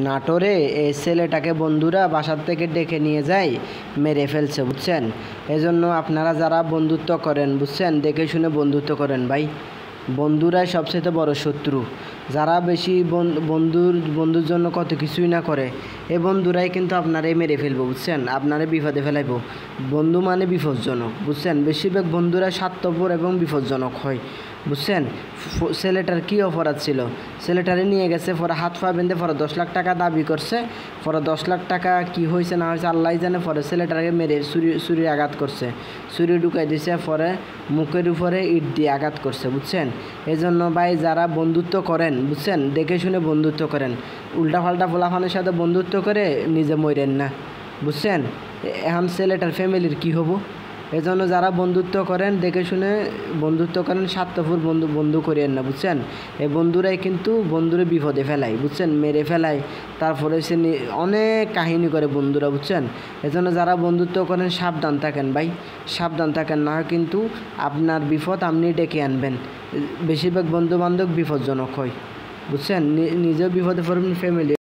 নাটোরে এই ছেলেটাকে বন্ধুরা বাসার থেকে ডেকে নিয়ে যায়, মেরে ফেলছে, বুঝছেন। এজন্য আপনারা যারা বন্ধুত্ব করেন, বুঝছেন, দেখে শুনে বন্ধুত্ব করেন ভাই। বন্ধুরাই সবচেয়ে বড় শত্রু। যারা বেশি বন্ধুর জন্য কত কিছুই না করে, এই বন্ধুরাই কিন্তু আপনারে মেরে ফেলবো, বুঝছেন, আপনারে বিপদে ফেলাইব। বন্ধু মানে বিপজ্জনক, বুঝছেন। বেশিরভাগ বন্ধুরা স্বার্থপর এবং বিপজ্জনক হয়, বুঝছেন। ছেলেটার কী অপরাধ ছিল? ছেলেটারে নিয়ে গেছে, পরে হাত পা বেঁধে পরে 10 লাখ টাকা দাবি করছে। পরে 10 লাখ টাকা কি হয়েছে না হয়েছে আল্লাহ জানে। পরে ছেলেটাকে মেরে ছুরি আঘাত করছে, ছুরি ঢুকাই দিছে, পরে মুখের উপরে ইট দিয়ে আঘাত করছে, বুঝছেন। এই জন্য ভাই যারা বন্ধুত্ব করেন, বুঝছেন, দেখে শুনে বন্ধুত্ব করেন। উল্টাপাল্টা পোলাপানের সাথে বন্ধুত্ব করে নিজে মরেন না, বুঝছেন। এখন ছেলেটার ফ্যামিলির কী হবো? এজন্য যারা বন্ধুত্ব করেন দেখে শুনে বন্ধুত্ব করেন, স্বার্থপর বন্ধু করেন না, বুঝছেন। এই বন্ধুরাই কিন্তু বন্ধুরে বিপদে ফেলায়, বুঝছেন, মেরে ফেলায়। তারপরে সে অনেক কাহিনী করে বন্ধুরা, বুঝছেন। এজন্য যারা বন্ধুত্ব করেন সাবধান থাকেন ভাই, সাবধান থাকেন, না কিন্তু আপনার বিপদ আপনি ডেকে আনবেন। বেশিরভাগ বন্ধু বান্ধব বিপজ্জনক হয়, বুঝছেন। নিজেও বিপদে পড়বেন, ফ্যামিলি